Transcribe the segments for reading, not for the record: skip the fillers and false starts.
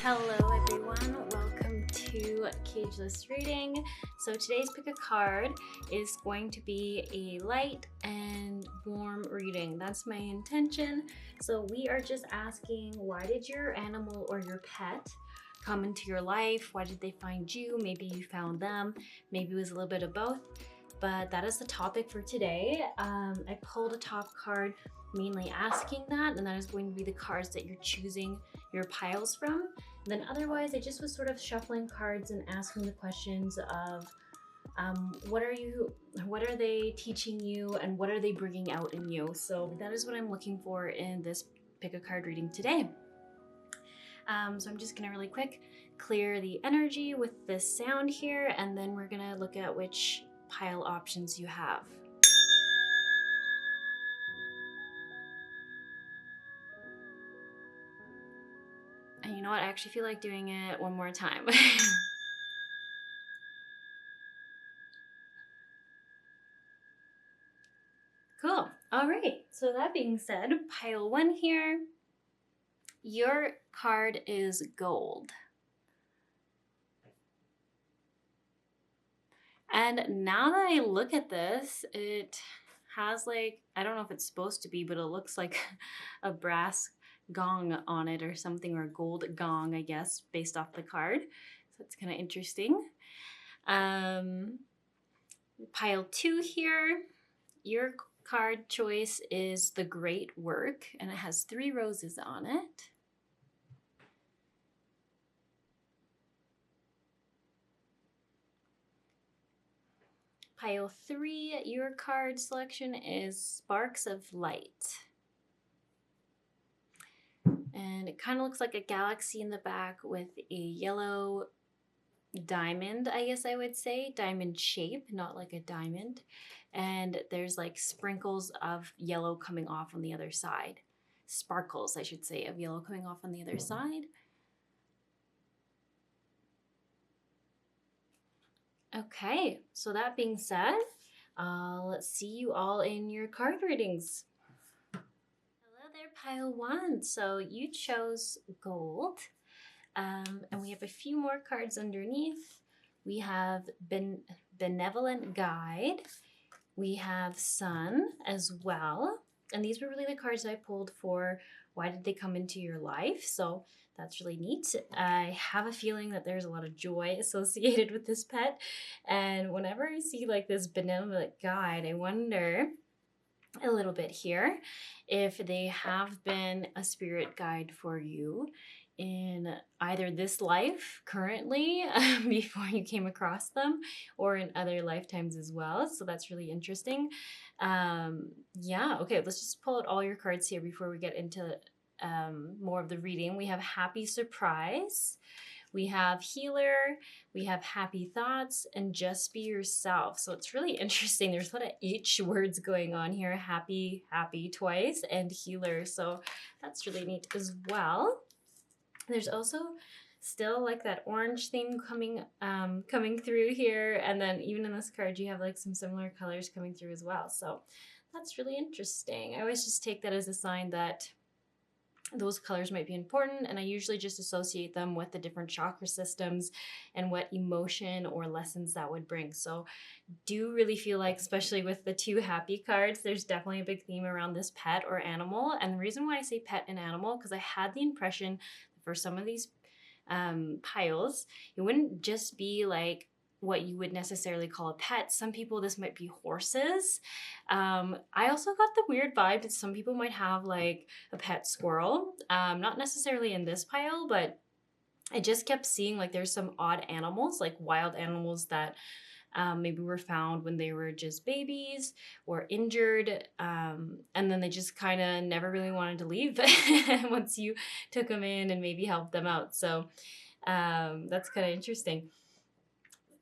Hello everyone, welcome to Cageless Reading. So today's pick a card is going to be a light and warm reading. That's my intention. So we are just asking, why did your animal or your pet come into your life? Why did they find you? Maybe you found them. Maybe it was a little bit of both. But that is the topic for today. I pulled a top card mainly asking that, and that is going to be the cards that you're choosing your piles from. Then otherwise, I just was sort of shuffling cards and asking the questions of what are they teaching you, and what are they bringing out in you? So that is what I'm looking for in this pick a card reading today. So I'm just gonna really quick clear the energy with this sound here, and then we're gonna look at which pile options you have. And you know what? I actually feel like doing it one more time. Cool. All right. So that being said, pile one here. Your card is gold. And now that I look at this, it has like, I don't know if it's supposed to be, but it looks like a brass gong on it or something, or a gold gong, I guess, based off the card. So it's kind of interesting. Pile two here. Your card choice is the Great Work, and it has 3 roses on it. Pile 3, your card selection is Sparks of Light. And it kind of looks like a galaxy in the back with a yellow diamond, I guess I would say. Diamond shape, not like a diamond. And there's like sprinkles of yellow coming off on the other side. Sparkles, I should say, of yellow coming off on the other side. Okay, so that being said, let's see you all in your card readings. Hello there, pile one. So you chose gold, and we have a few more cards underneath. We have Benevolent Guide. We have Sun as well. And these were really the cards I pulled for why did they come into your life. So that's really neat. I have a feeling that there's a lot of joy associated with this pet. And whenever I see like this benevolent guide, I wonder a little bit here if they have been a spirit guide for you in either this life currently before you came across them, or in other lifetimes as well. So that's really interesting. Yeah, okay, let's just pull out all your cards here before we get into more of the reading. We have Happy Surprise, we have Healer, we have Happy Thoughts, and Just Be Yourself. So it's really interesting. There's a lot of H words going on here. Happy, happy twice, and Healer. So that's really neat as well. There's also still like that orange theme coming through here, and then even in this card you have like some similar colors coming through as well. So that's really interesting. I always just take that as a sign that those colors might be important, and I usually just associate them with the different chakra systems and what emotion or lessons that would bring. So do really feel like, especially with the 2 happy cards, there's definitely a big theme around this pet or animal. And the reason why I say pet and animal, because I had the impression for some of these piles, it wouldn't just be like what you would necessarily call a pet. Some people, this might be horses. I also got the weird vibe that some people might have like a pet squirrel. Not necessarily in this pile, but I just kept seeing like there's some odd animals, like wild animals that maybe were found when they were just babies or injured, and then they just kind of never really wanted to leave once you took them in and maybe helped them out. So that's kind of interesting.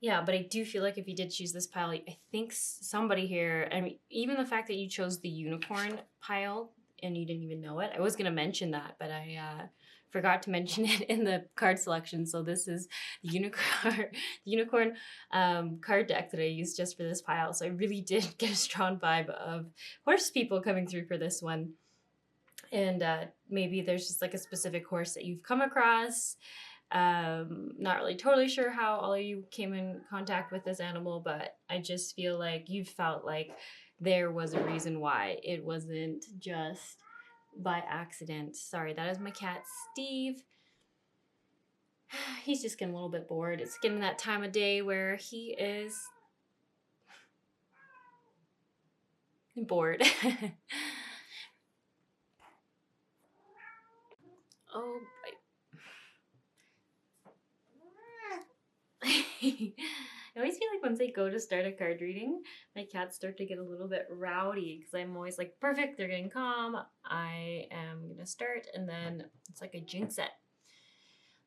Yeah, but I do feel like if you did choose this pile, I think somebody here, I mean, even the fact that you chose the unicorn pile and you didn't even know it, I was going to mention that, but I forgot to mention it in the card selection. So this is the unicorn card deck that I used just for this pile. So I really did get a strong vibe of horse people coming through for this one. And maybe there's just like a specific horse that you've come across. Not really totally sure how all of you came in contact with this animal, but I just feel like you felt like there was a reason why. It wasn't just by accident. Sorry, that is my cat, Steve. He's just getting a little bit bored. It's getting that time of day where he is bored. Oh, I always feel like once I go to start a card reading, my cats start to get a little bit rowdy because I'm always like, perfect, they're getting calm. I am going to start, and then it's like I jinx it.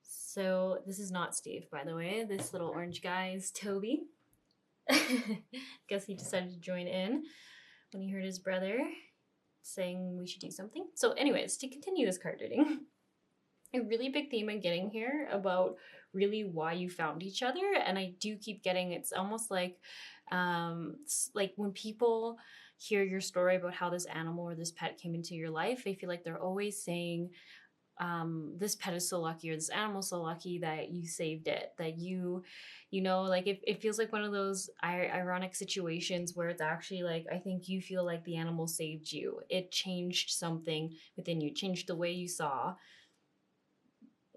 So this is not Steve, by the way. This little orange guy is Toby. Guess he decided to join in when he heard his brother saying we should do something. So anyways, to continue this card reading, a really big theme I'm getting here about really why you found each other, and I do keep getting, it's almost like when people hear your story about how this animal or this pet came into your life, I feel like they're always saying, this pet is so lucky, or this animal is so lucky that you saved it, that you know, like it feels like one of those ironic situations where it's actually like, I think you feel like the animal saved you. It changed something within you, changed the way you saw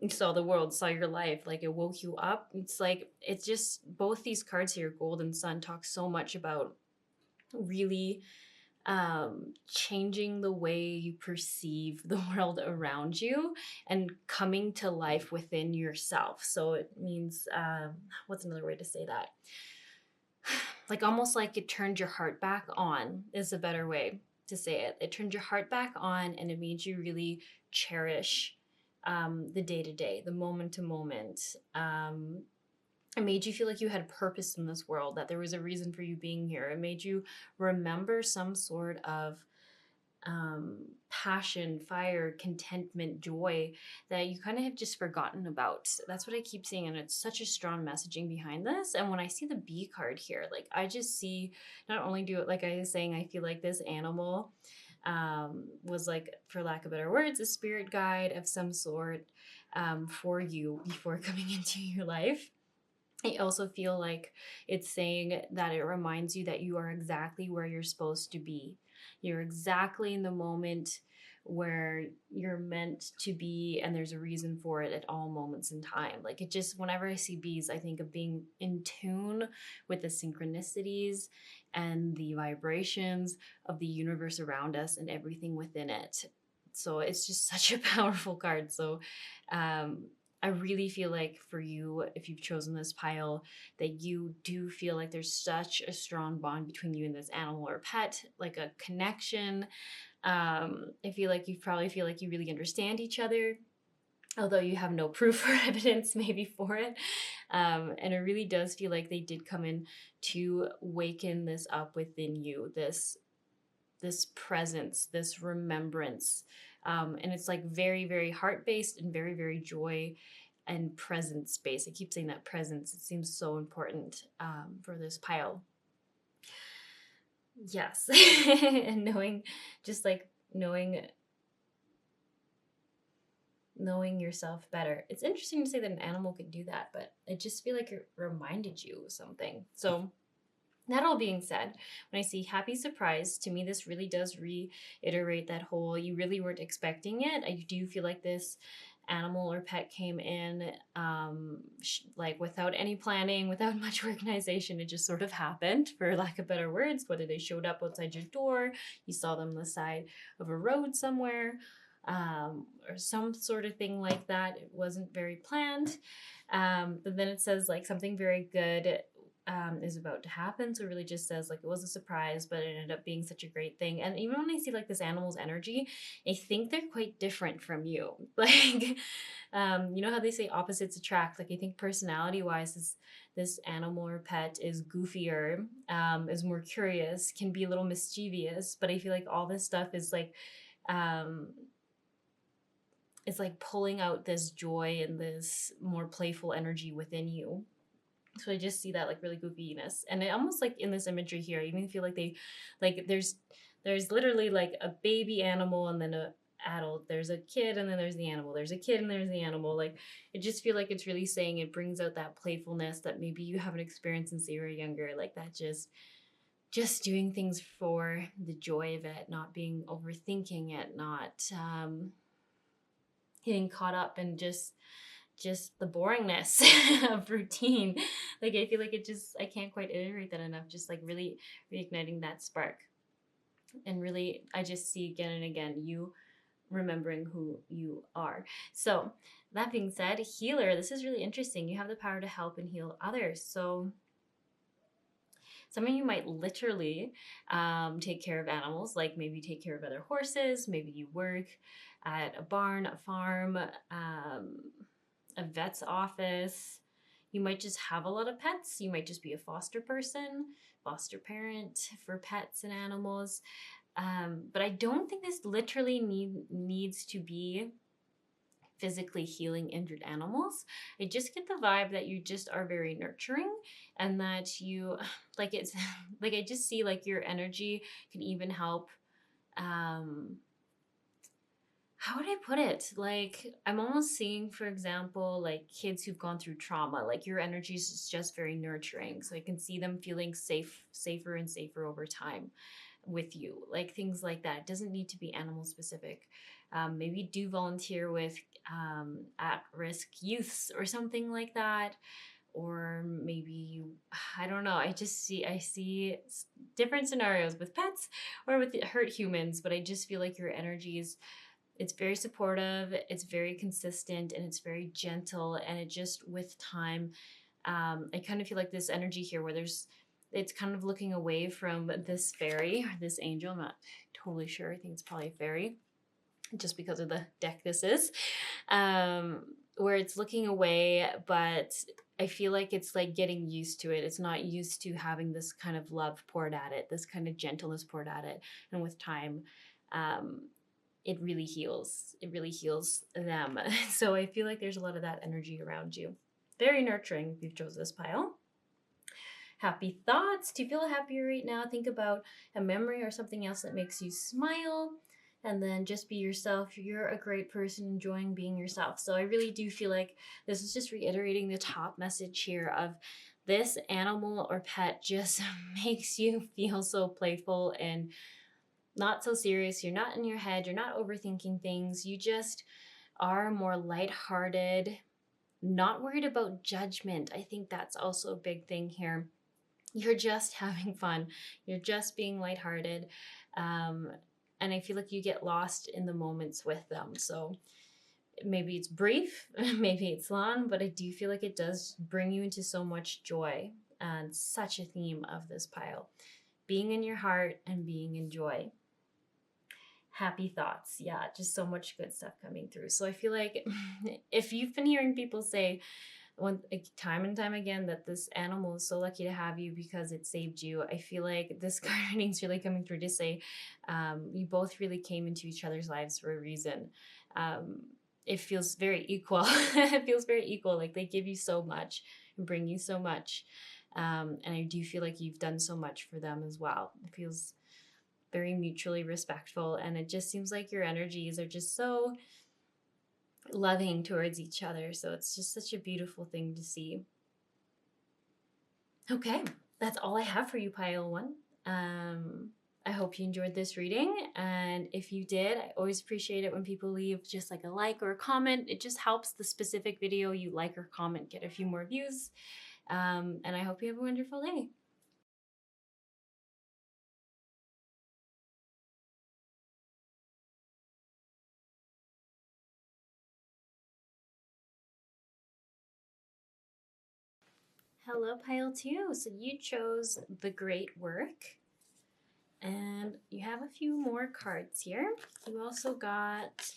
the world, saw your life, like it woke you up. It's like, it's just, both these cards here, Gold and Sun, talk so much about really changing the way you perceive the world around you and coming to life within yourself. So it means, what's another way to say that? Like almost like it turned your heart back on is a better way to say it. It turned your heart back on, and it made you really cherish the day to day, the moment to moment. It made you feel like you had purpose in this world, that there was a reason for you being here. It made you remember some sort of passion, fire, contentment, joy that you kind of have just forgotten about. That's what I keep seeing, and it's such a strong messaging behind this. And when I see the bee card here, like I just see, not only do it, like I was saying, I feel like this animal was like, for lack of better words, a spirit guide of some sort for you before coming into your life. I also feel like it's saying that it reminds you that you are exactly where you're supposed to be. You're exactly in the moment where you're meant to be, and there's a reason for it at all moments in time. Like it just, whenever I see bees, I think of being in tune with the synchronicities and the vibrations of the universe around us and everything within it. So it's just such a powerful card. So I really feel like for you, if you've chosen this pile, that you do feel like there's such a strong bond between you and this animal or pet, like a connection. I feel like you probably feel like you really understand each other, although you have no proof or evidence maybe for it. And it really does feel like they did come in to waken this up within you, this presence, this remembrance. And it's like very, very heart-based and very, very joy and presence based. I keep saying that presence. It seems so important for this pile. Yes. And knowing, just like knowing yourself better. It's interesting to say that an animal could do that, but I just feel like it reminded you of something. So that all being said, when I see happy surprise, to me, this really does reiterate that whole, you really weren't expecting it. I do feel like this animal or pet came in like without any planning, without much organization. It just sort of happened, for lack of better words, whether they showed up outside your door, you saw them on the side of a road somewhere, or some sort of thing like that. It wasn't very planned. But then it says like something very good is about to happen. So it really just says like it was a surprise, but it ended up being such a great thing. And even when I see like this animal's energy, I think they're quite different from you. Like, you know how they say opposites attract? Like I think personality wise, this animal or pet is goofier, is more curious, can be a little mischievous, but I feel like all this stuff is like, it's like pulling out this joy and this more playful energy within you. So I just see that like really goofiness, and it almost like in this imagery here, I even feel like they, like there's literally like a baby animal and then a adult, there's a kid, and then there's the animal. There's a kid and there's the animal. Like, I just feel like it's really saying, it brings out that playfulness that maybe you haven't experienced since you were younger. Like that just doing things for the joy of it, not being overthinking it, not getting caught up in just the boringness of routine. Like I feel like I can't quite iterate that enough. Just like really reigniting that spark. And really, I just see again and again you remembering who you are. So that being said, healer, this is really interesting. You have the power to help and heal others. So some of you might literally take care of animals, like maybe take care of other horses. Maybe you work at a barn, a farm, a vet's office. You might just have a lot of pets. You might just be a foster person, foster parent for pets and animals. But I don't think this literally needs to be physically healing injured animals. I just get the vibe that you just are very nurturing, and that you like it's like I just see like your energy can even help. How would I put it? Like, I'm almost seeing, for example, like kids who've gone through trauma, like your energy is just very nurturing. So I can see them feeling safer and safer over time with you, like things like that. It doesn't need to be animal specific. Maybe do volunteer with at-risk youths or something like that. Or maybe I don't know. I see different scenarios with pets or with hurt humans, but I just feel like your energy it's very supportive, it's very consistent, and it's very gentle. And it just, with time, I kind of feel like this energy here where it's kind of looking away from this fairy or this angel. I'm not totally sure. I think it's probably a fairy just because of the deck this is, where it's looking away, but I feel like it's like getting used to it. It's not used to having this kind of love poured at it, this kind of gentleness poured at it. And with time, it really heals. It really heals them. So I feel like there's a lot of that energy around you. Very nurturing if you've chosen this pile. Happy thoughts. Do you feel happier right now? Think about a memory or something else that makes you smile. And then just be yourself. You're a great person enjoying being yourself. So I really do feel like this is just reiterating the top message here of this animal or pet just makes you feel so playful and not so serious. You're not in your head. You're not overthinking things. You just are more lighthearted, not worried about judgment. I think that's also a big thing here. You're just having fun. You're just being lighthearted. And I feel like you get lost in the moments with them. So maybe it's brief, maybe it's long, but I do feel like it does bring you into so much joy, and such a theme of this pile. Being in your heart and being in joy. Happy thoughts. Yeah, just so much good stuff coming through. So I feel like if you've been hearing people say time and time again that this animal is so lucky to have you because it saved you, I feel like this card reading's really coming through to say you both really came into each other's lives for a reason. It feels very equal. It feels very equal. Like they give you so much and bring you so much. And I do feel like you've done so much for them as well. It feels very mutually respectful, and it just seems like your energies are just so loving towards each other. So it's just such a beautiful thing to see. Okay, that's all I have for you, pile one. I hope you enjoyed this reading, and if you did, I always appreciate it when people leave just like a like or a comment. It just helps the specific video you like or comment get a few more views. And I hope you have a wonderful day. Hello, pile two. So you chose the great work, and you have a few more cards here. You also got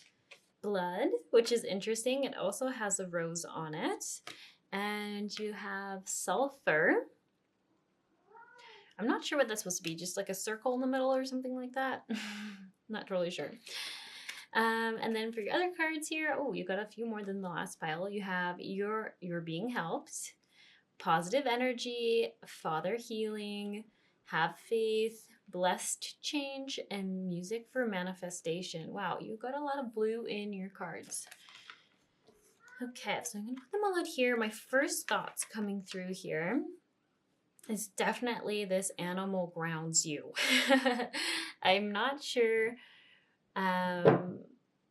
blood, which is interesting. It also has a rose on it. And you have sulfur. I'm not sure what that's supposed to be, just like a circle in the middle or something like that. Not totally sure. And then for your other cards here, oh, you got a few more than the last pile. You have you're being helped, positive energy, father healing, have faith, blessed change, and music for manifestation. Wow, you got a lot of blue in your cards. Okay, so I'm going to put them all out here. My first thoughts coming through here is definitely this animal grounds you. I'm not sure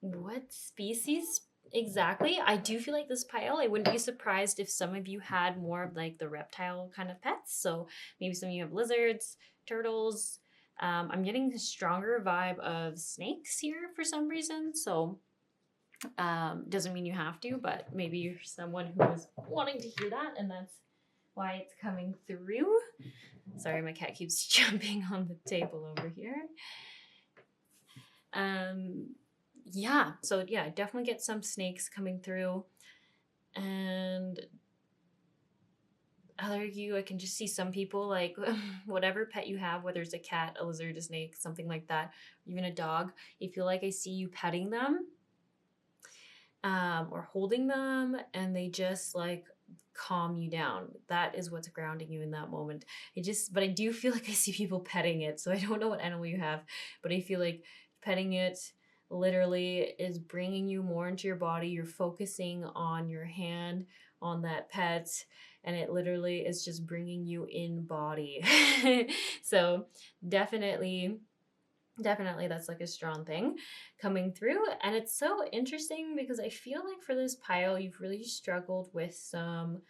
what species exactly. I do feel like this pile, I wouldn't be surprised if some of you had more of like the reptile kind of pets. So maybe some of you have lizards, turtles. I'm getting a stronger vibe of snakes here for some reason. So doesn't mean you have to, but maybe you're someone who is wanting to hear that, and that's why it's coming through. Sorry, my cat keeps jumping on the table over here. Yeah, so yeah, I definitely get some snakes coming through. And other you, I can just see some people like whatever pet you have, whether it's a cat, a lizard, a snake, something like that, even a dog. I feel like I see you petting them or holding them, and they just like calm you down. That is what's grounding you in that moment. But I do feel like I see people petting it. So I don't know what animal you have, but I feel like petting it literally is bringing you more into your body. You're focusing on your hand on that pet, and it literally is just bringing you in body. So definitely that's like a strong thing coming through. And it's so interesting because I feel like for this pile you've really struggled with some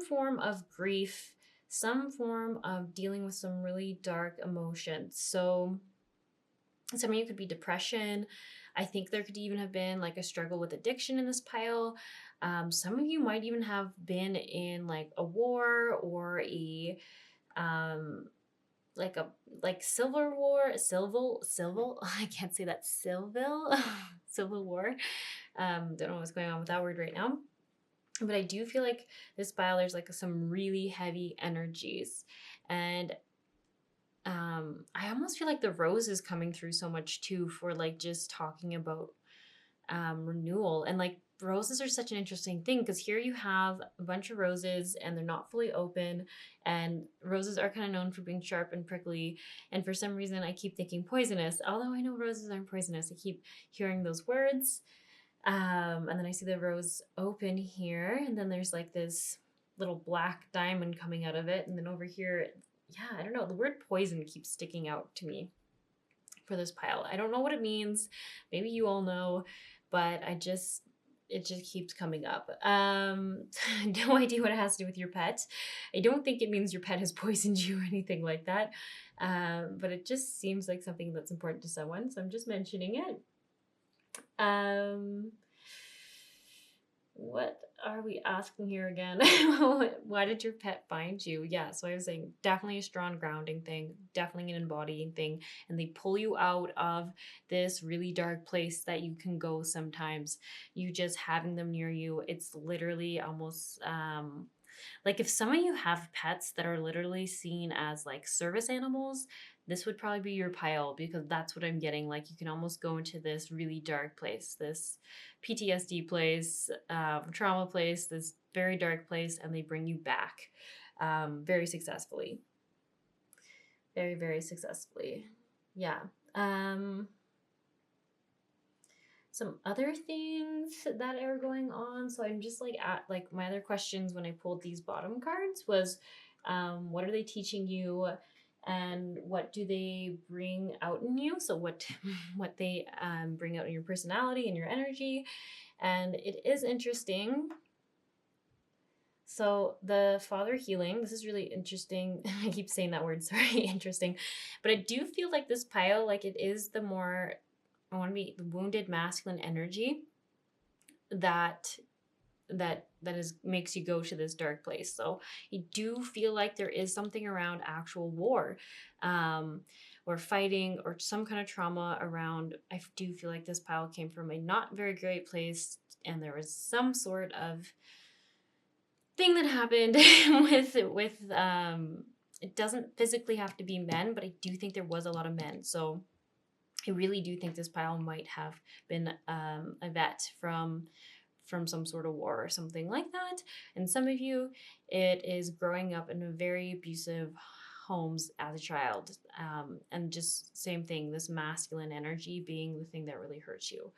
form of grief, some form of dealing with some really dark emotions. So some of you could be depression. I think there could even have been like a struggle with addiction in this pile. Some of you might even have been in like a war or a civil war, civil I can't say that, civil war. Don't know what's going on with that word right now, but I do feel like this pile there's like some really heavy energies. And I almost feel like the rose is coming through so much too, for like just talking about renewal. And like roses are such an interesting thing because here you have a bunch of roses and they're not fully open, and roses are kind of known for being sharp and prickly, and for some reason I keep thinking poisonous, although I know roses aren't poisonous. I keep hearing those words. And then I see the rose open here, and then there's like this little black diamond coming out of it, and then over here, yeah, I don't know, the word poison keeps sticking out to me for this pile. I don't know what it means. Maybe you all know, but it just keeps coming up. No idea what it has to do with your pet. I don't think it means your pet has poisoned you or anything like that. But it just seems like something that's important to someone, so I'm just mentioning it. What are we asking here again? Why did your pet find you? Yeah, so I was saying definitely a strong grounding thing, definitely an embodying thing, and they pull you out of this really dark place that you can go sometimes. You just having them near you, it's literally almost like if some of you have pets that are literally seen as like service animals, this would probably be your pile, because that's what I'm getting. Like you can almost go into this really dark place, this PTSD place, trauma place, this very dark place, and they bring you back very successfully. Very, very successfully. Yeah. Some other things that are going on. So I'm just like at like my other questions when I pulled these bottom cards was what are they teaching you, and what do they bring out in you? So what they bring out in your personality and your energy. And it is interesting. So the father healing, this is really interesting. I keep saying that word, sorry, interesting. But I do feel like this pile, like it is the more, I want to be the wounded masculine energy that is makes you go to this dark place. So you do feel like there is something around actual war, or fighting, or some kind of trauma around. I do feel like this pile came from a not very great place, and there was some sort of thing that happened with it doesn't physically have to be men, but I do think there was a lot of men. So I really do think this pile might have been a vet from some sort of war or something like that. And some of you, it is growing up in a very abusive homes as a child. And just same thing, this masculine energy being the thing that really hurts you,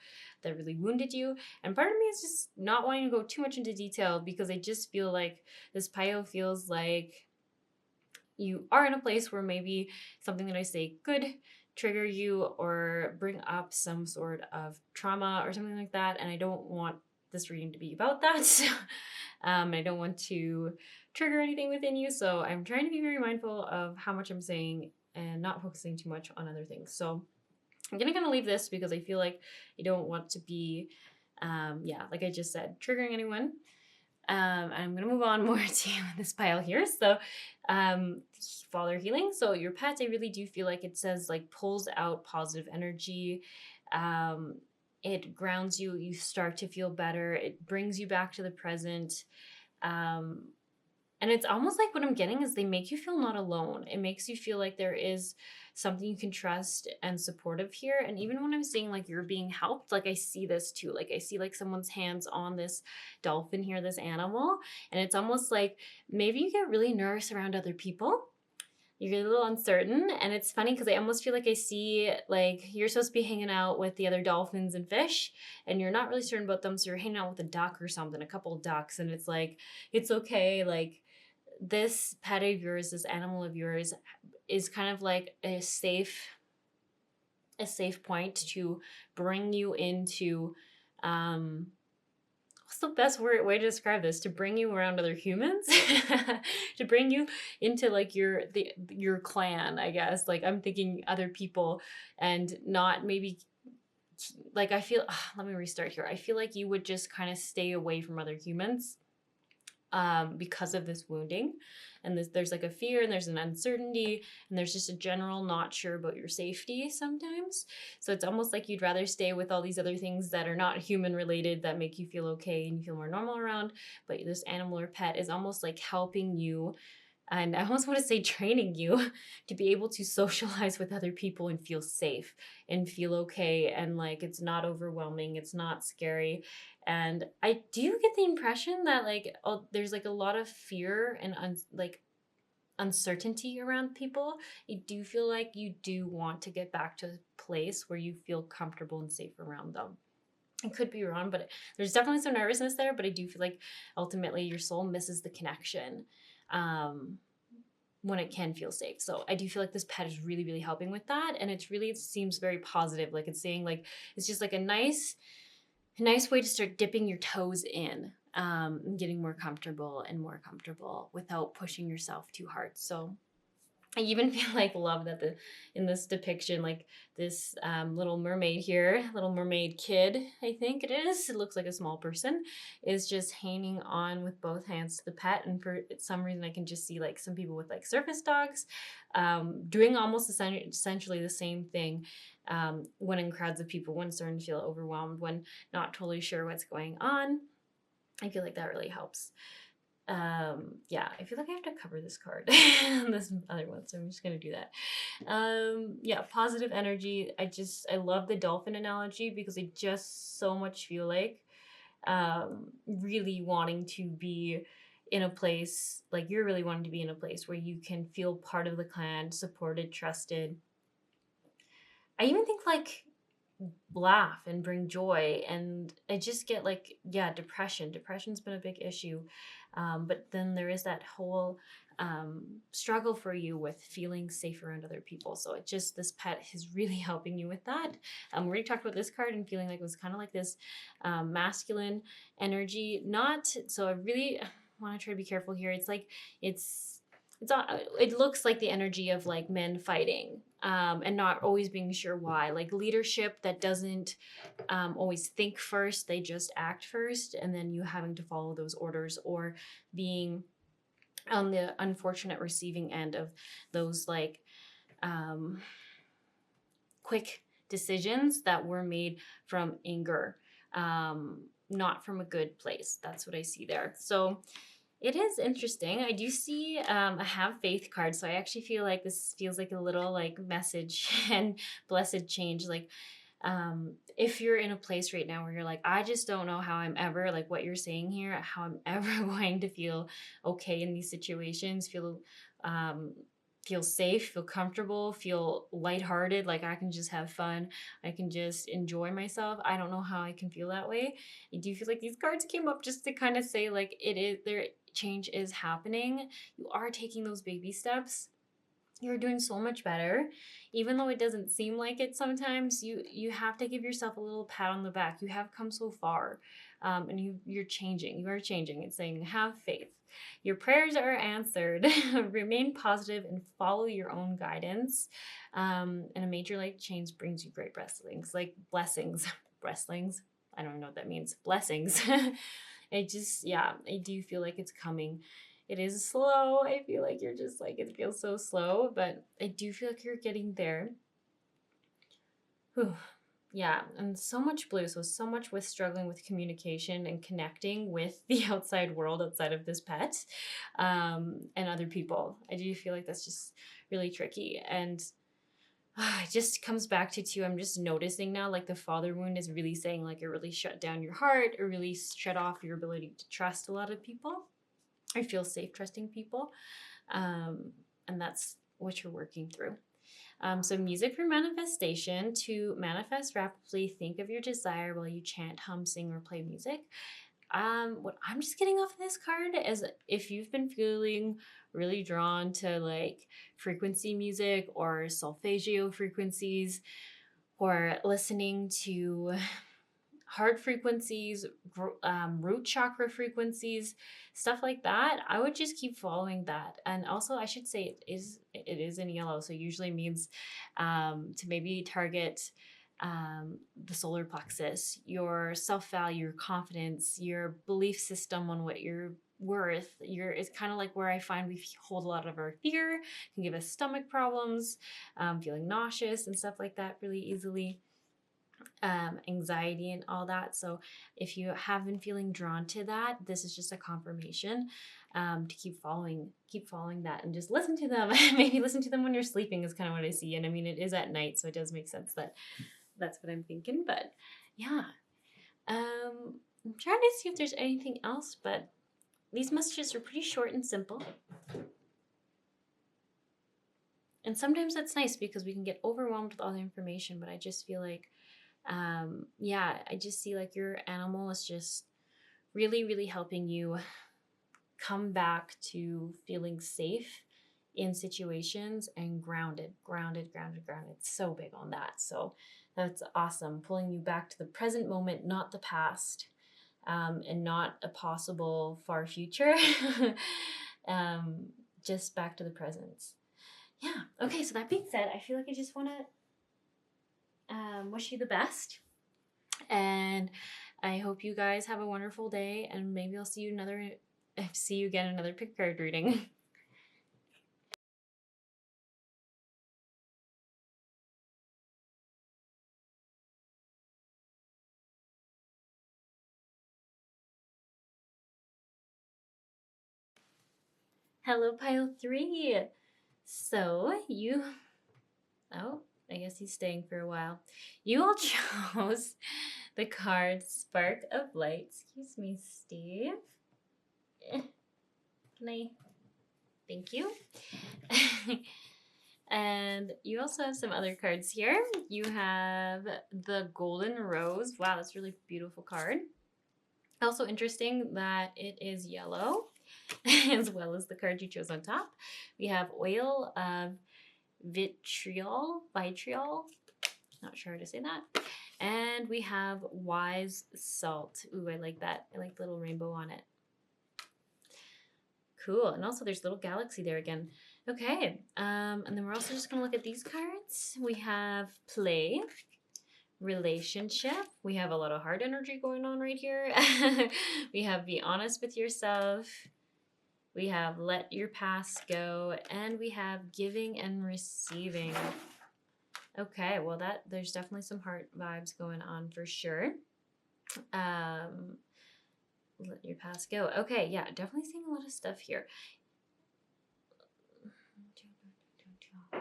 that really wounded you. And part of me is just not wanting to go too much into detail because I just feel like this Pio feels like you are in a place where maybe something that I say could trigger you or bring up some sort of trauma or something like that. And I don't want this reading to be about that. I don't want to trigger anything within you. So I'm trying to be very mindful of how much I'm saying and not focusing too much on other things. So I'm going to kind of leave this because I feel like I don't want to be, like I just said, triggering anyone. I'm going to move on more to this pile here. So, father healing. So your pet, I really do feel like it says like pulls out positive energy. It grounds you. You start to feel better. It brings you back to the present. And it's almost like what I'm getting is they make you feel not alone. It makes you feel like there is something you can trust and supportive here. And even when I'm saying like you're being helped, like I see this too. Like I see like someone's hands on this dolphin here, this animal. And it's almost like maybe you get really nervous around other people. You get a little uncertain. And it's funny because I almost feel like I see like you're supposed to be hanging out with the other dolphins and fish and you're not really certain about them. So you're hanging out with a duck or something, a couple of ducks. And it's like, it's okay. Like, this pet of yours, this animal of yours is kind of like a safe point to bring you into what's the best way to describe this, to bring you around other humans to bring you into like your clan, I guess. Like I'm thinking other people and not maybe like I feel let me restart here. I feel like you would just kind of stay away from other humans because of this wounding. And there's like a fear and there's an uncertainty and there's just a general not sure about your safety sometimes. So it's almost like you'd rather stay with all these other things that are not human related that make you feel okay and you feel more normal around. But this animal or pet is almost like helping you, and I almost want to say training you to be able to socialize with other people and feel safe and feel okay. And like, it's not overwhelming. It's not scary. And I do get the impression that like, there's like a lot of fear and uncertainty around people. I do feel like you do want to get back to a place where you feel comfortable and safe around them. I could be wrong, but there's definitely some nervousness there, but I do feel like ultimately your soul misses the connection when it can feel safe. So I do feel like this pet is really, really helping with that. And it seems very positive. Like it's saying like, it's just like a nice way to start dipping your toes in, getting more comfortable without pushing yourself too hard. So I even feel like love that in this depiction, like this little mermaid here, little mermaid kid, I think it is. It looks like a small person, is just hanging on with both hands to the pet. And for some reason, I can just see like some people with like surface dogs doing almost essentially the same thing when in crowds of people, when starting to feel overwhelmed, when not totally sure what's going on. I feel like that really helps. I feel like I have to cover this card this other one, so I'm just gonna do that. Positive energy. I love the dolphin analogy because I just so much feel like really wanting to be in a place, like you're really wanting to be in a place where you can feel part of the clan, supported, trusted. I even think like laugh and bring joy, and I just get like depression's been a big issue, but then there is that whole struggle for you with feeling safe around other people. So it just, this pet is really helping you with that. We already talked about this card and feeling like it was kind of like this masculine energy, so I really want to try to be careful here. It's like it looks like the energy of like men fighting and not always being sure why, like leadership that doesn't always think first, they just act first, and then you having to follow those orders, or being on the unfortunate receiving end of those like quick decisions that were made from anger, not from a good place. That's what I see there. So it is interesting. I do see a have faith card. So I actually feel like this feels like a little like message and blessed change. Like if you're in a place right now where you're like, I just don't know how I'm ever, like what you're saying here, how I'm ever going to feel okay in these situations, feel feel safe, feel comfortable, feel lighthearted, like I can just have fun, I can just enjoy myself. I don't know how I can feel that way. I do feel like these cards came up just to kind of say like it is there, change is happening. You are taking those baby steps. You're doing so much better, even though it doesn't seem like it sometimes. You have to give yourself a little pat on the back. You have come so far, and you're changing. You are changing. It's saying have faith. Your prayers are answered. Remain positive and follow your own guidance. And a major life change brings you great blessings, like blessings, blessings. I don't know what that means. Blessings. I just, yeah, I do feel like it's coming. It is slow. I feel like you're just like, it feels so slow, but I do feel like you're getting there. Whew. Yeah, and so much blue. So much with struggling with communication and connecting with the outside world outside of this pet, and other people. I do feel like that's just really tricky. And it just comes back to too, I'm just noticing now, like the father wound is really saying like it really shut down your heart, or really shut off your ability to trust a lot of people. I feel safe trusting people. And that's what you're working through. So music for manifestation. To manifest rapidly, think of your desire while you chant, hum, sing, or play music. What I'm just getting off of this card is if you've been feeling really drawn to like frequency music or solfeggio frequencies, or listening to heart frequencies, root chakra frequencies, stuff like that, I would just keep following that. And also, I should say it is in yellow, so usually means to maybe target the solar plexus, your self-value, your confidence, your belief system on what you're worth. It's kind of like where I find we hold a lot of our fear, can give us stomach problems, feeling nauseous and stuff like that really easily, anxiety and all that. So if you have been feeling drawn to that, this is just a confirmation, to keep following that and just listen to them. Maybe listen to them when you're sleeping is kind of what I see. And I mean, it is at night, so it does make sense that that's what I'm thinking. But yeah, I'm trying to see if there's anything else, but these messages are pretty short and simple. And sometimes that's nice because we can get overwhelmed with all the information, but I just feel like, yeah, I just see like your animal is just really, really helping you come back to feeling safe in situations and grounded. It's so big on that. So that's awesome. Pulling you back to the present moment, not the past, and not a possible far future. Just back to the present. Yeah. Okay. So that being said, I feel like I just want to wish you the best, and I hope you guys have a wonderful day. And maybe I'll see you again another pick card reading. Hello, pile 3. So oh, I guess he's staying for a while. You all chose the card Spark of Light. Excuse me, Steve. Can I? Thank you. And you also have some other cards here. You have the Golden Rose. Wow, that's a really beautiful card. Also interesting that it is yellow, as well as the card you chose on top. We have Oil of Vitriol, not sure how to say that. And we have Wise Salt. Ooh, I like that. I like the little rainbow on it. Cool. And also there's a little galaxy there again. Okay. And then we're also just going to look at these cards. We have Play, Relationship. We have a lot of heart energy going on right here. We have Be Honest with Yourself. We have Let Your Past Go. And we have Giving and Receiving. Okay, well there's definitely some heart vibes going on for sure. Let your past go. Okay, yeah, definitely seeing a lot of stuff here.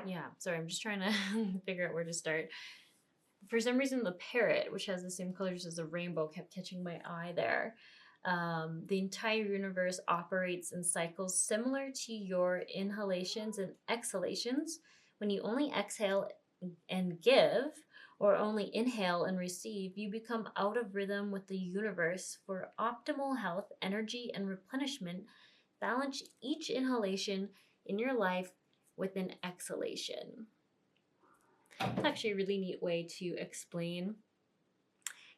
Yeah, sorry, I'm just trying to figure out where to start. For some reason, the parrot, which has the same colors as the rainbow, kept catching my eye there. The entire universe operates in cycles similar to your inhalations and exhalations. When you only exhale and give, or only inhale and receive, you become out of rhythm with the universe. For optimal health, energy, and replenishment, balance each inhalation in your life with an exhalation. It's actually a really neat way to explain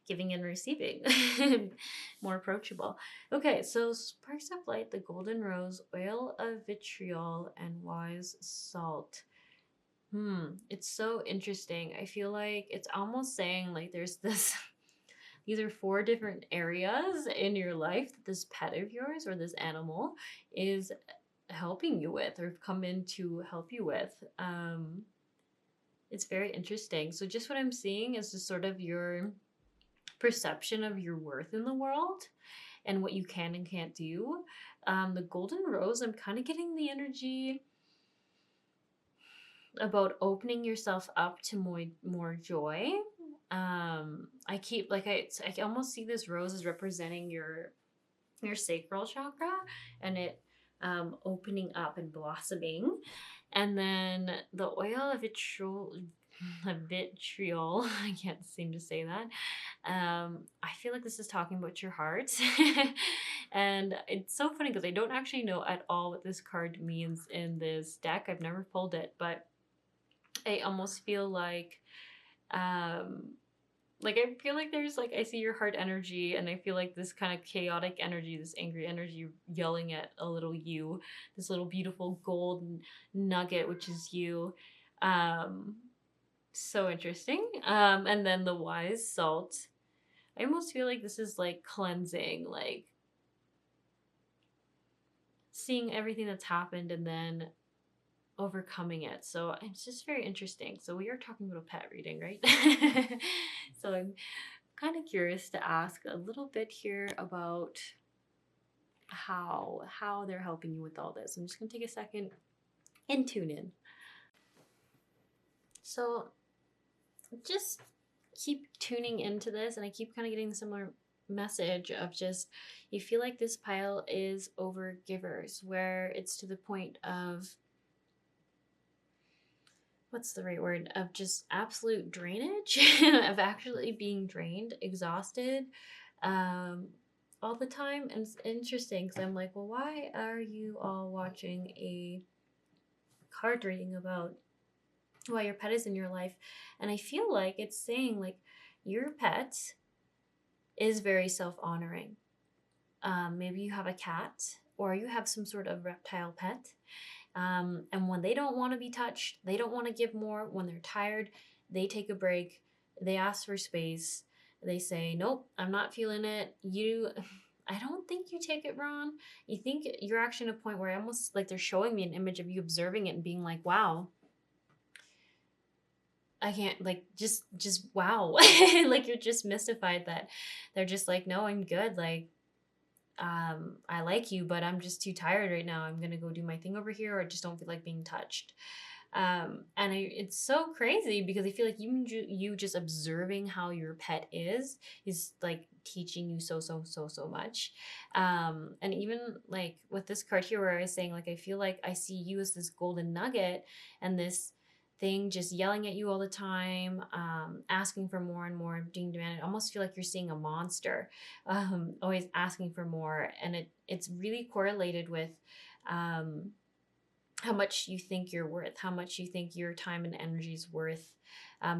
giving and receiving. More approachable. Okay, so sparks of light, the golden rose, oil of vitriol, and wise salt. It's so interesting. I feel like it's almost saying like there's this these are 4 different areas in your life that this pet of yours or this animal is helping you with or come in to help you with. It's very interesting. So just what I'm seeing is just sort of your perception of your worth in the world and what you can and can't do. The golden rose, I'm kind of getting the energy about opening yourself up to more joy. I keep like I almost see this rose as representing your sacral chakra, and it opening up and blossoming. And then the oil of vitriol, I can't seem to say that. I feel like this is talking about your heart. And it's so funny because I don't actually know at all what this card means in this deck. I've never pulled it, but I almost feel I feel like there's like I see your heart energy, and I feel like this kind of chaotic energy, this angry energy yelling at a little you, this little beautiful gold nugget, which is you. So interesting. And then the wise salt. I almost feel like this is like cleansing, like seeing everything that's happened and then overcoming it. So it's just very interesting. So we are talking about a pet reading, right? So I'm kind of curious to ask a little bit here about how they're helping you with all this. I'm just gonna take a second and tune in. So just keep tuning into this, and I keep kind of getting a similar message of just you feel like this pile is over givers, where it's to the point of what's the right word, of just absolute drainage of actually being drained, exhausted all the time. And it's interesting because I'm like, well, why are you all watching a card reading about why your pet is in your life? And I feel like it's saying like your pet is very self-honoring. Maybe you have a cat or you have some sort of reptile pet. And when they don't want to be touched, they don't want to give more. When they're tired, they take a break. They ask for space. They say, nope, I'm not feeling it. I don't think you take it wrong. You think you're actually at a point where almost like they're showing me an image of you observing it and being like, wow, I can't, like, just wow. Like you're just mystified that they're just like, no, I'm good. Like, I like you, but I'm just too tired right now. I'm going to go do my thing over here, or I just don't feel like being touched. It's so crazy because I feel like you just observing how your pet is like teaching you so much. And even like with this card here where I was saying like I feel like I see you as this golden nugget, and this thing just yelling at you all the time, asking for more and more, being demanded. I almost feel like you're seeing a monster, always asking for more. And it's really correlated with how much you think you're worth, how much you think your time and energy is worth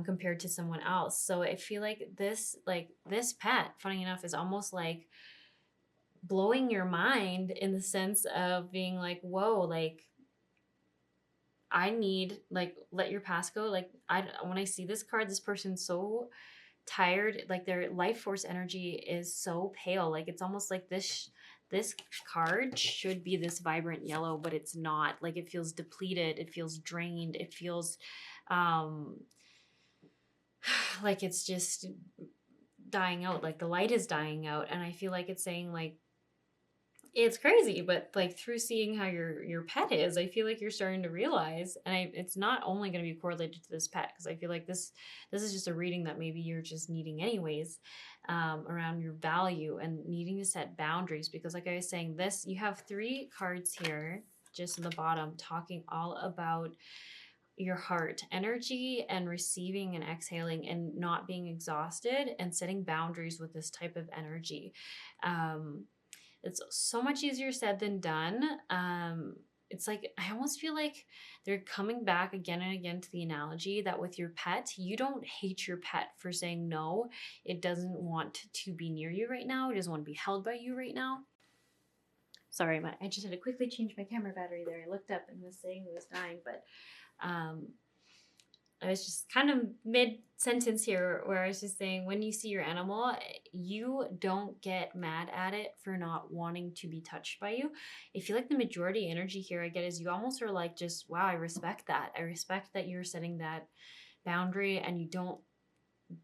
compared to someone else. So I feel like this pet, funny enough, is almost like blowing your mind in the sense of being like, whoa, like I need, like, let your past go. Like when I see this card, this person's so tired, like their life force energy is so pale. Like it's almost like this card should be this vibrant yellow, but it's not. Like it feels depleted, it feels drained, it feels like it's just dying out, like the light is dying out. And I feel like it's saying like It's crazy, but like through seeing how your pet is, I feel like you're starting to realize, and it's not only going to be correlated to this pet, because I feel like this is just a reading that maybe you're just needing anyways, around your value and needing to set boundaries. Because like I was saying, this, you have 3 cards here just in the bottom talking all about your heart energy and receiving and exhaling and not being exhausted and setting boundaries with this type of energy. um it's so much easier said than done. It's like, I almost feel like they're coming back again and again to the analogy that with your pet, you don't hate your pet for saying no. It doesn't want to be near you right now. It doesn't want to be held by you right now. Sorry, I just had to quickly change my camera battery there. I looked up and was saying it was dying, but um, I was just kind of mid sentence here where I was just saying, when you see your animal, you don't get mad at it for not wanting to be touched by you. I feel like the majority energy here I get is you almost are like, just, wow, I respect that. I respect that you're setting that boundary and you don't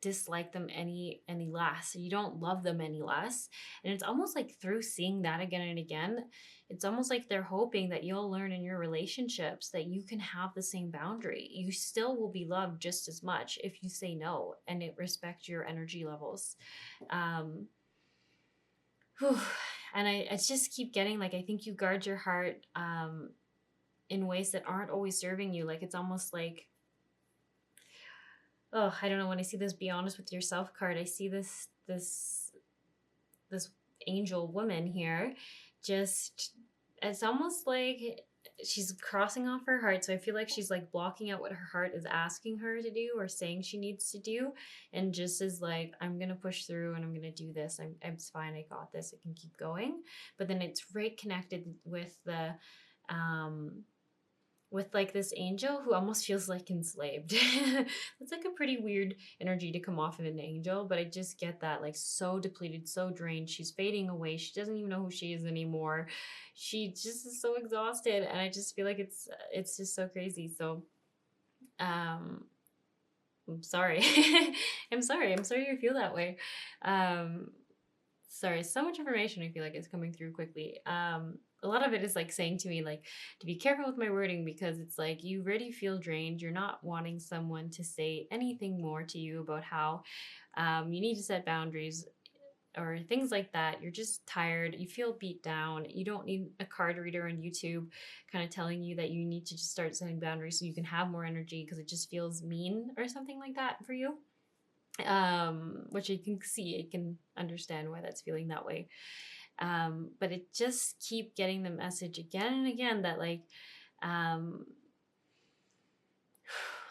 dislike them any less. You don't love them any less. And it's almost like through seeing that again and again, it's almost like they're hoping that you'll learn in your relationships that you can have the same boundary. You still will be loved just as much if you say no and it respect your energy levels. um whew. And I just keep getting, like, I think you guard your heart in ways that aren't always serving you. Like, it's almost like, oh, I don't know, when I see this be honest with yourself card, I see this angel woman here. Just, it's almost like she's crossing off her heart. So I feel like she's like blocking out what her heart is asking her to do or saying she needs to do, and just is like, I'm gonna push through and I'm gonna do this. I'm fine, I got this, I can keep going. But then it's right connected um with like this angel who almost feels like enslaved. It's like a pretty weird energy to come off of an angel, but I just get that, like, so depleted, so drained. She's fading away. She doesn't even know who she is anymore. She just is so exhausted, and I just feel like it's just so crazy. So um I'm sorry. I'm sorry. I'm sorry you feel that way. Um Sorry, so much information I feel like is coming through quickly. A lot of it is like saying to me, like, to be careful with my wording, because it's like you already feel drained. You're not wanting someone to say anything more to you about how you need to set boundaries or things like that. You're just tired. You feel beat down. You don't need a card reader on YouTube kind of telling you that you need to just start setting boundaries so you can have more energy, because it just feels mean or something like that for you. Which I can see, I can understand why that's feeling that way. But it just keep getting the message again and again that um,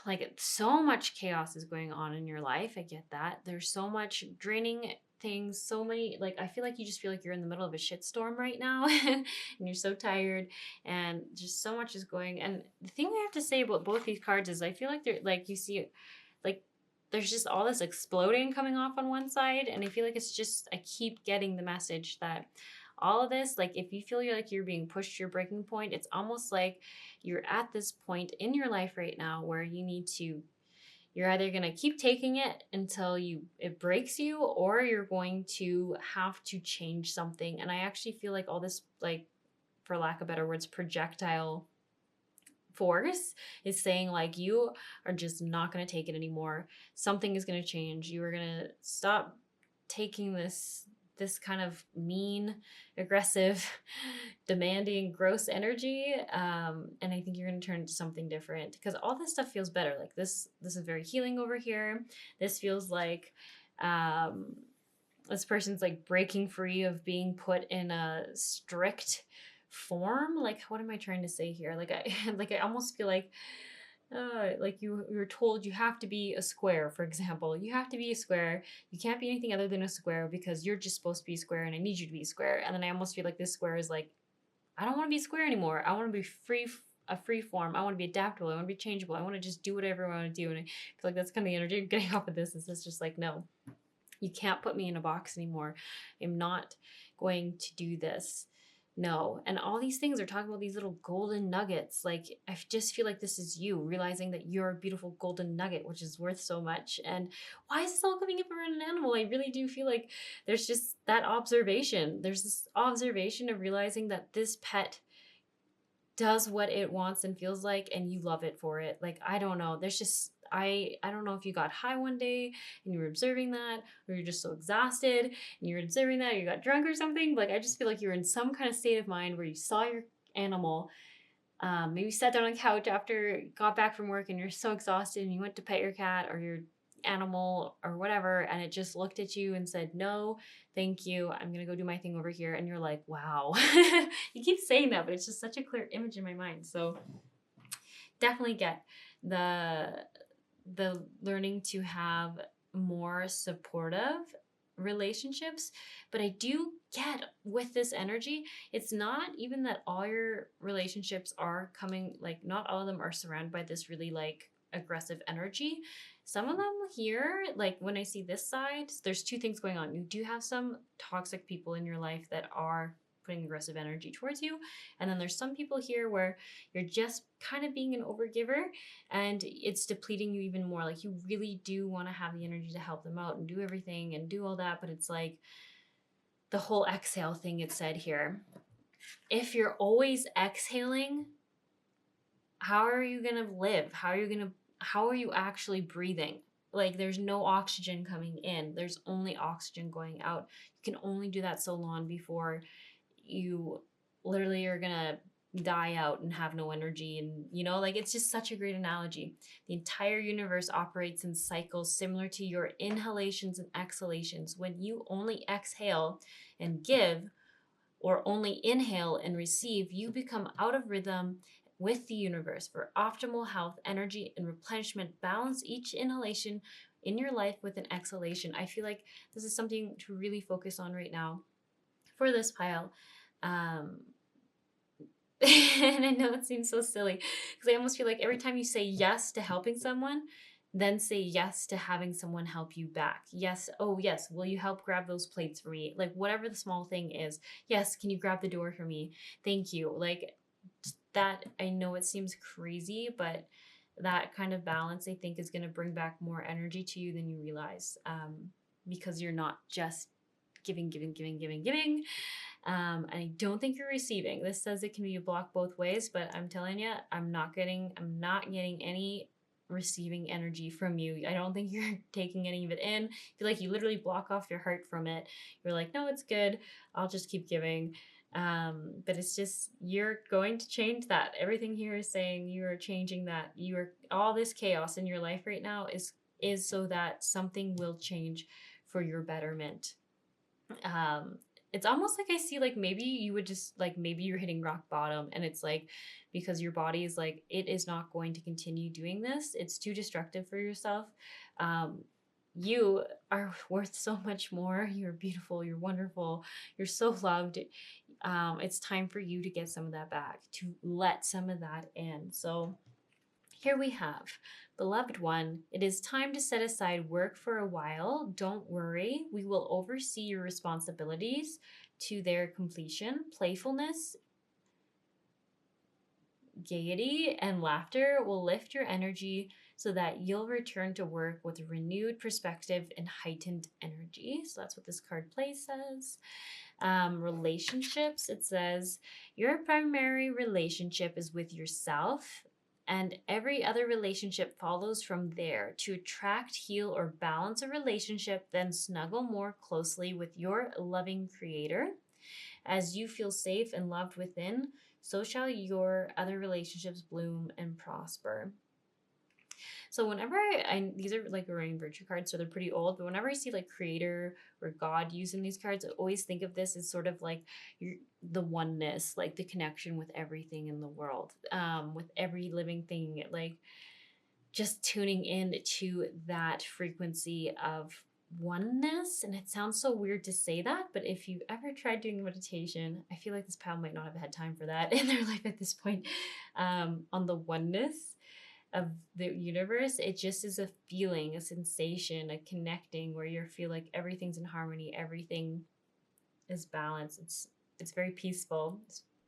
like, so much chaos is going on in your life. I get that. There's so much draining things, so many, like, I feel like you just feel like you're in the middle of a shitstorm right now and you're so tired and just so much is going. And the thing I have to say about both these cards is I feel like they're like, you see, like, there's just all this exploding coming off on one side, and I feel like it's just, I keep getting the message that all of this, like, if you feel you're being pushed to your breaking point, it's almost like you're at this point in your life right now where you're either going to keep taking it until it breaks you, or you're going to have to change something. And I actually feel like all this, like, for lack of better words, projectile force is saying, like, you are just not going to take it anymore. Something is going to change. You are going to stop taking this kind of mean, aggressive, demanding, gross energy, and I think you're going to turn into something different, because all this stuff feels better. Like, this is very healing over here. This feels like this person's like breaking free of being put in a strict form. Like, what am I trying to say here? Like, I like, I almost feel like you were told you have to be a square. For example, you have to be a square. You can't be anything other than a square because you're just supposed to be a square, and I need you to be a square. And then I almost feel like this square is like, I don't want to be square anymore. I want to be a free form. I want to be adaptable. I want to be changeable. I want to just do whatever I want to do. And I feel like that's kind of the energy I'm getting off of this. It's just like, no, you can't put me in a box anymore. I'm not going to do this. no. And all these things are talking about these little golden nuggets. Like, I just feel like this is you realizing that you're a beautiful golden nugget, which is worth so much. And why is this all coming up around an animal? I really do feel like there's just that observation. There's this observation of realizing that this pet does what it wants and feels like, and you love it for it. Like, I don't know, there's just I don't know if you got high one day and you were observing that, or you're just so exhausted and you're observing that, or you got drunk or something. Like, I just feel like you're in some kind of state of mind where you saw your animal, maybe sat down on the couch after got back from work and you're so exhausted and you went to pet your cat or your animal or whatever, and it just looked at you and said, no, thank you, I'm gonna go do my thing over here. And you're like, wow. You keep saying that, but it's just such a clear image in my mind. So definitely get the learning to have more supportive relationships. But I do get with this energy, it's not even that all your relationships are coming, like, not all of them are surrounded by this really like aggressive energy. Some of them here, like when I see this side, there's two things going on. You do have some toxic people in your life that are putting aggressive energy towards you, and then there's some people here where you're just kind of being an overgiver and it's depleting you even more. Like, you really do want to have the energy to help them out and do everything and do all that, but it's like the whole exhale thing it said here. If you're always exhaling, how are you going to live? How are you actually breathing? Like, there's no oxygen coming in. There's only oxygen going out. You can only do that so long before you literally are going to die out and have no energy. And, you know, like, it's just such a great analogy. The entire universe operates in cycles similar to your inhalations and exhalations. When you only exhale and give, or only inhale and receive, you become out of rhythm with the universe. For optimal health, energy, and replenishment, balance each inhalation in your life with an exhalation. I feel like this is something to really focus on right now for this pile. And I know it seems so silly because I almost feel like every time you say yes to helping someone, then say yes to having someone help you back. Yes, oh yes, will you help grab those plates for me? Like, whatever the small thing is. Yes, can you grab the door for me? Thank you. Like, that, I know it seems crazy, but that kind of balance, I think, is going to bring back more energy to you than you realize, because you're not just giving. And I don't think you're receiving. This says it can be a block both ways, but I'm telling you, I'm not getting any receiving energy from you. I don't think you're taking any of it in. I feel like you literally block off your heart from it. You're like, no, it's good. I'll just keep giving. But it's just, you're going to change that. Everything here is saying you are changing that. You are, all this chaos in your life right now is so that something will change for your betterment. It's almost like I see, like, maybe you would just, like, maybe you're hitting rock bottom and it's like, because your body is like, it is not going to continue doing this. It's too destructive for yourself. You are worth so much more. You're beautiful. You're wonderful. You're so loved. It's time for you to get some of that back, to let some of that in. So here we have, beloved one, it is time to set aside work for a while. Don't worry, we will oversee your responsibilities to their completion. Playfulness, gaiety, and laughter will lift your energy so that you'll return to work with renewed perspective and heightened energy. So that's what this card play says. Relationships, it says, your primary relationship is with yourself, and every other relationship follows from there. To attract, heal, or balance a relationship, then snuggle more closely with your loving creator. As you feel safe and loved within, so shall your other relationships bloom and prosper. So whenever these are like Orion Virtue cards, so they're pretty old, but whenever I see like Creator or God using these cards, I always think of this as sort of like the oneness, like the connection with everything in the world, with every living thing, like just tuning in to that frequency of oneness. And it sounds so weird to say that, but if you've ever tried doing meditation, I feel like this pal might not have had time for that in their life at this point, on the oneness of the universe. It just is a feeling, a sensation, a connecting where you feel like everything's in harmony, everything is balanced. It's very peaceful.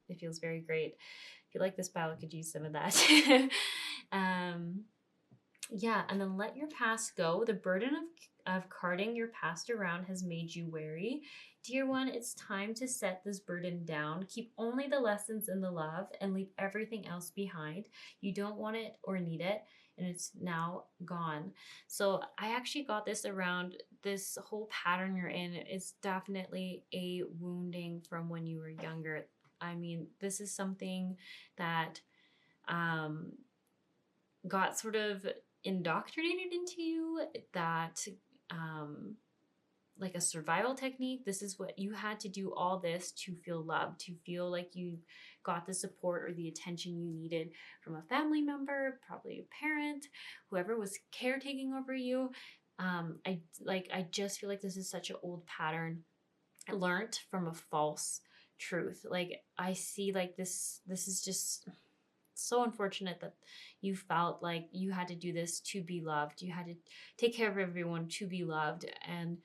It feels very great. I feel like this pile could use some of that. Yeah, and then let your past go. The burden of carting your past around has made you wary. Dear one, it's time to set this burden down. Keep only the lessons and the love and leave everything else behind. You don't want it or need it, and it's now gone. So I actually got this around this whole pattern you're in is definitely a wounding from when you were younger. I mean, this is something that um, got sort of indoctrinated into you, that like a survival technique. This is what you had to do, all this to feel loved, to feel like you got the support or the attention you needed from a family member, probably a parent, whoever was caretaking over you. I just feel like this is such an old pattern learned from a false truth. Like I see like this is just so unfortunate that you felt like you had to do this to be loved. You had to take care of everyone to be loved. And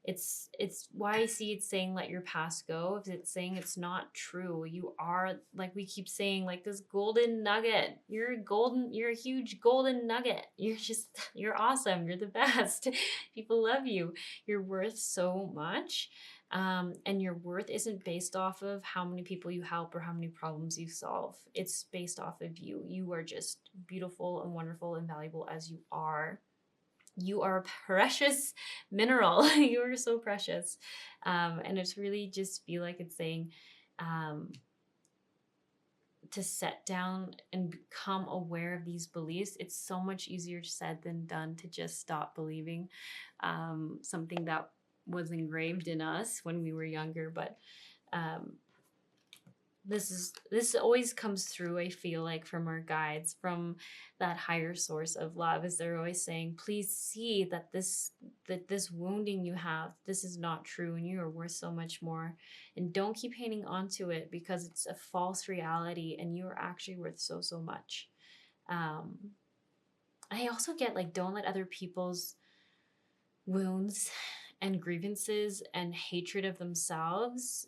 it's why I see it saying let your past go. If it's saying it's not true, you are, like we keep saying, like this golden nugget. You're a huge golden nugget. You're awesome. You're the best. People love you. You're worth so much. And your worth isn't based off of how many people you help or how many problems you solve. It's based off of you. You are just beautiful and wonderful and valuable as you are. You are a precious mineral. You are so precious. And it's really just feel like it's saying to set down and become aware of these beliefs. It's so much easier said than done to just stop believing something that was engraved in us when we were younger. But this always comes through, I feel like, from our guides, from that higher source of love, is they're always saying, please see that this wounding you have, this is not true, and you are worth so much more, and don't keep hanging on to it because it's a false reality and you are actually worth so much. I also get like, don't let other people's wounds and grievances and hatred of themselves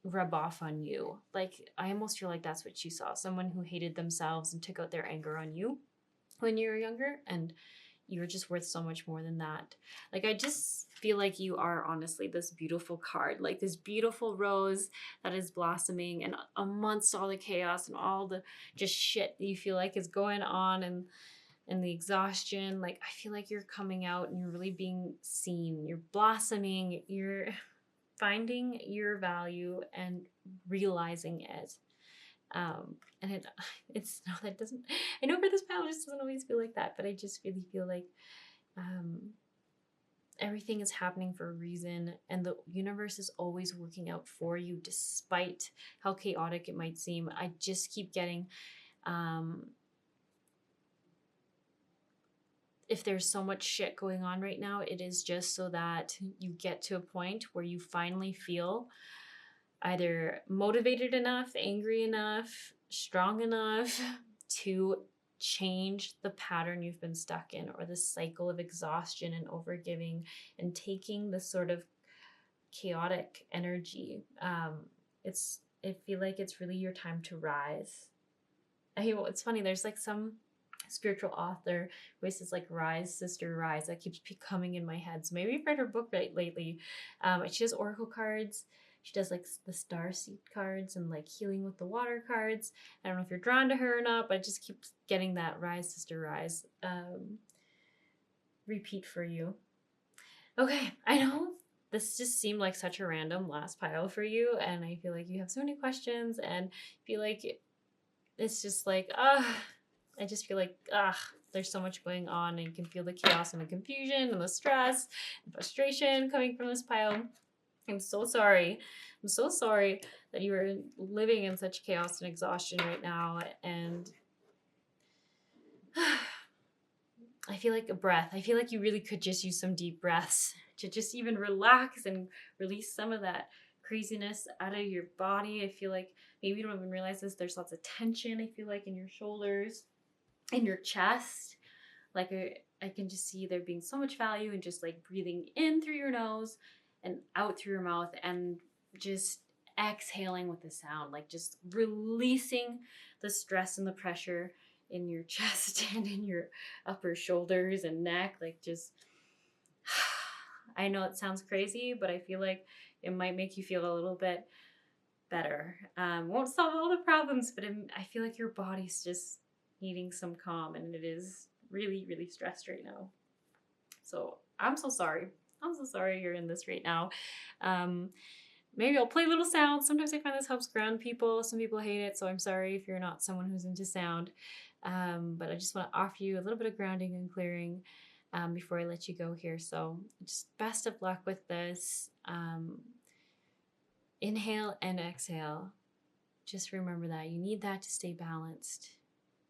rub off on you. Like I almost feel like that's what you saw, someone who hated themselves and took out their anger on you when you were younger, and you're just worth so much more than that. Like I just feel like you are honestly this beautiful card, like this beautiful rose that is blossoming, and amongst all the chaos and all the just shit that you feel like is going on, and the exhaustion, like I feel like you're coming out and you're really being seen, you're blossoming, you're finding your value and realizing it. And it's no, that doesn't, I know for this pile, it just doesn't always feel like that, but I just really feel like everything is happening for a reason, and the universe is always working out for you despite how chaotic it might seem. I just keep getting if there's so much shit going on right now, it is just so that you get to a point where you finally feel either motivated enough, angry enough, strong enough to change the pattern you've been stuck in, or the cycle of exhaustion and overgiving and taking this sort of chaotic energy. I feel like it's really your time to rise. It's funny, there's like some spiritual author who says like rise sister rise, that keeps coming in my head. So maybe you've read her book lately. She does oracle cards, she does like the star seed cards and like healing with the water cards. I don't know if you're drawn to her or not, but I just keep getting that rise sister rise repeat for you. Okay, I know this just seemed like such a random last pile for you, and I feel like you have so many questions, and feel like it's just like I just feel like, there's so much going on, and you can feel the chaos and the confusion and the stress and frustration coming from this pile. I'm so sorry. I'm so sorry that you are living in such chaos and exhaustion right now. And I feel like a breath. I feel like you really could just use some deep breaths to just even relax and release some of that craziness out of your body. I feel like maybe you don't even realize this. There's lots of tension, I feel like, in your shoulders, in your chest. Like I can just see there being so much value in just like breathing in through your nose and out through your mouth, and just exhaling with the sound, like just releasing the stress and the pressure in your chest and in your upper shoulders and neck. Like just, I know it sounds crazy, but I feel like it might make you feel a little bit better. Won't solve all the problems, but I feel like your body's just needing some calm, and it is really, really stressed right now. So I'm so sorry. I'm so sorry you're in this right now. Maybe I'll play little sounds. Sometimes I find this helps ground people. Some people hate it, so I'm sorry if you're not someone who's into sound. But I just want to offer you a little bit of grounding and clearing before I let you go here. So just best of luck with this. Inhale and exhale. Just remember that you need that to stay balanced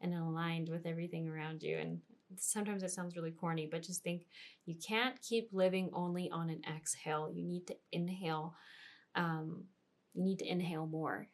and aligned with everything around you. And sometimes it sounds really corny, but just think you can't keep living only on an exhale. You need to inhale. You need to inhale more.